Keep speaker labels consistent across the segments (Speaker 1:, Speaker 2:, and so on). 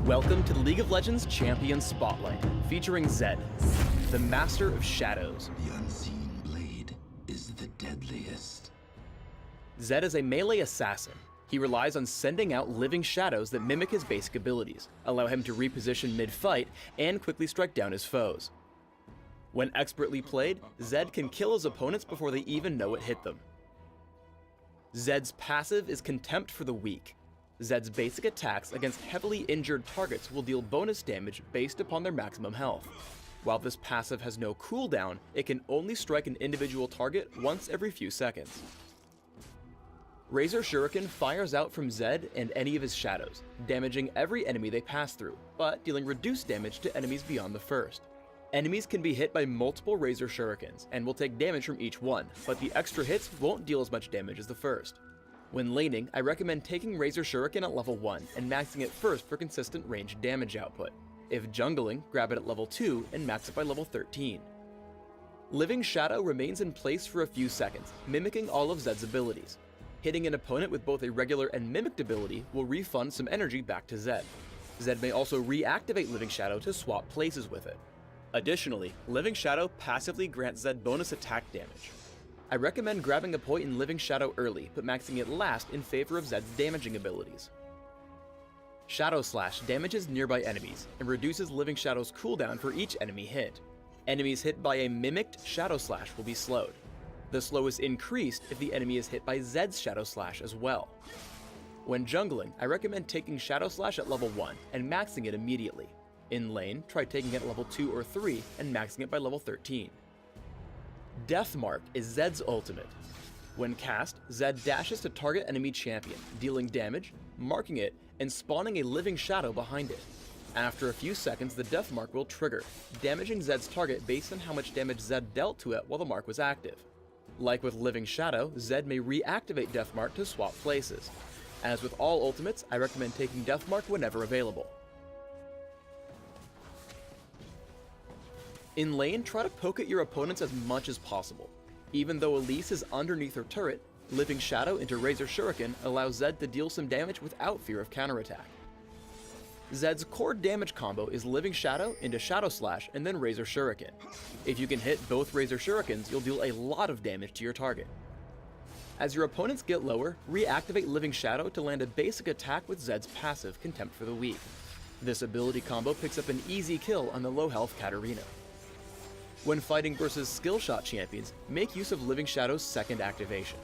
Speaker 1: Welcome to the League of Legends Champion Spotlight, featuring Zed, the Master of Shadows.
Speaker 2: The unseen blade is the deadliest.
Speaker 1: Zed is a melee assassin. He relies on sending out living shadows that mimic his basic abilities, allow him to reposition mid-fight, and quickly strike down his foes. When expertly played, Zed can kill his opponents before they even know it hit them. Zed's passive is Contempt for the Weak. Zed's basic attacks against heavily injured targets will deal bonus damage based upon their maximum health. While this passive has no cooldown, it can only strike an individual target once every few seconds. Razor Shuriken fires out from Zed and any of his shadows, damaging every enemy they pass through, but dealing reduced damage to enemies beyond the first. Enemies can be hit by multiple Razor Shurikens and will take damage from each one, but the extra hits won't deal as much damage as the first. When laning, I recommend taking Razor Shuriken at level 1 and maxing it first for consistent ranged damage output. If jungling, grab it at level 2 and max it by level 13. Living Shadow remains in place for a few seconds, mimicking all of Zed's abilities. Hitting an opponent with both a regular and mimicked ability will refund some energy back to Zed. Zed may also reactivate Living Shadow to swap places with it. Additionally, Living Shadow passively grants Zed bonus attack damage. I recommend grabbing a point in Living Shadow early, but maxing it last in favor of Zed's damaging abilities. Shadow Slash damages nearby enemies, and reduces Living Shadow's cooldown for each enemy hit. Enemies hit by a mimicked Shadow Slash will be slowed. The slow is increased if the enemy is hit by Zed's Shadow Slash as well. When jungling, I recommend taking Shadow Slash at level 1 and maxing it immediately. In lane, try taking it at level 2 or 3 and maxing it by level 13. Death Mark is Zed's ultimate. When cast, Zed dashes to target enemy champion, dealing damage, marking it, and spawning a living shadow behind it. After a few seconds, the Death Mark will trigger, damaging Zed's target based on how much damage Zed dealt to it while the mark was active. Like with Living Shadow, Zed may reactivate Death Mark to swap places. As with all ultimates, I recommend taking Death Mark whenever available. In lane, try to poke at your opponents as much as possible. Even though Elise is underneath her turret, Living Shadow into Razor Shuriken allows Zed to deal some damage without fear of counterattack. Zed's core damage combo is Living Shadow into Shadow Slash and then Razor Shuriken. If you can hit both Razor Shurikens, you'll deal a lot of damage to your target. As your opponents get lower, reactivate Living Shadow to land a basic attack with Zed's passive, Contempt for the Weak. This ability combo picks up an easy kill on the low health Katarina. When fighting versus skill shot champions, make use of Living Shadow's second activation.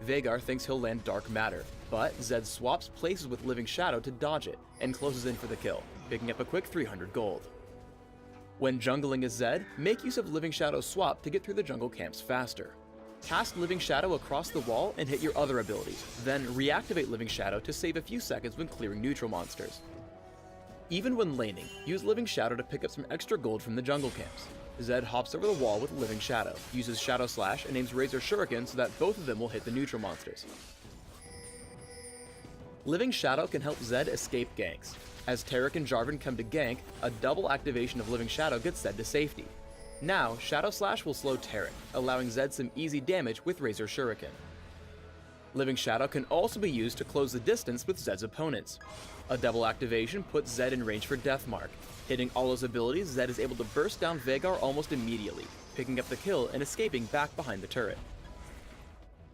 Speaker 1: Veigar thinks he'll land Dark Matter, but Zed swaps places with Living Shadow to dodge it and closes in for the kill, picking up a quick 300 gold. When jungling as Zed, make use of Living Shadow's swap to get through the jungle camps faster. Cast Living Shadow across the wall and hit your other abilities, then reactivate Living Shadow to save a few seconds when clearing neutral monsters. Even when laning, use Living Shadow to pick up some extra gold from the jungle camps. Zed hops over the wall with Living Shadow, uses Shadow Slash, and aims Razor Shuriken so that both of them will hit the neutral monsters. Living Shadow can help Zed escape ganks. As Taric and Jarvan come to gank, a double activation of Living Shadow gets Zed to safety. Now, Shadow Slash will slow Taric, allowing Zed some easy damage with Razor Shuriken. Living Shadow can also be used to close the distance with Zed's opponents. A double activation puts Zed in range for Death Mark. Hitting all his abilities, Zed is able to burst down Veigar almost immediately, picking up the kill and escaping back behind the turret.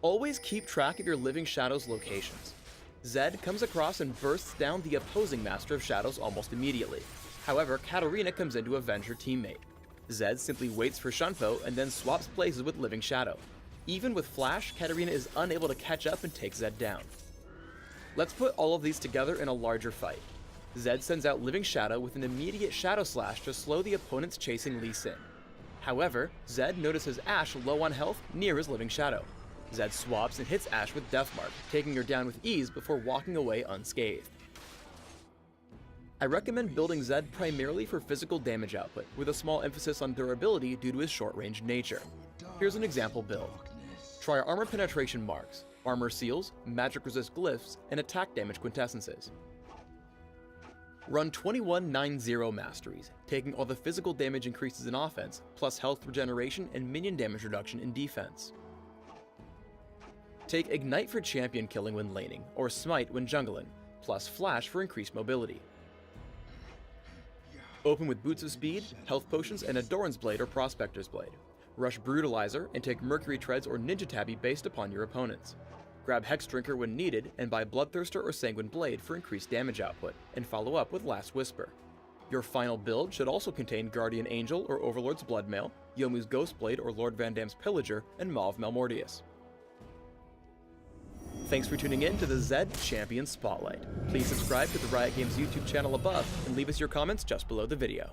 Speaker 1: Always keep track of your Living Shadow's locations. Zed comes across and bursts down the opposing Master of Shadows almost immediately. However, Katarina comes in to avenge her teammate. Zed simply waits for Shunpo and then swaps places with Living Shadow. Even with Flash, Katarina is unable to catch up and take Zed down. Let's put all of these together in a larger fight. Zed sends out Living Shadow with an immediate Shadow Slash to slow the opponents chasing Lee Sin. However, Zed notices Ashe low on health near his Living Shadow. Zed swaps and hits Ashe with Death Mark, taking her down with ease before walking away unscathed. I recommend building Zed primarily for physical damage output, with a small emphasis on durability due to his short-range nature. Here's an example build. Try Armor Penetration Marks, Armor Seals, Magic Resist Glyphs, and Attack Damage Quintessences. Run 21-9-0 Masteries, taking all the physical damage increases in offense, plus health regeneration and minion damage reduction in defense. Take Ignite for champion killing when laning, or Smite when jungling, plus Flash for increased mobility. Open with Boots of Speed, Health Potions, and a Doran's Blade or Prospector's Blade. Rush Brutalizer and take Mercury Treads or Ninja Tabby based upon your opponents. Grab Hex Drinker when needed, and buy Bloodthirster or Sanguine Blade for increased damage output, and follow up with Last Whisper. Your final build should also contain Guardian Angel or Overlord's Bloodmail, Yomu's Ghostblade or Lord Van Dam's Pillager, and Mauve Malmortius. Thanks for tuning in to the Zed Champion Spotlight. Please subscribe to the Riot Games YouTube channel above, and leave us your comments just below the video.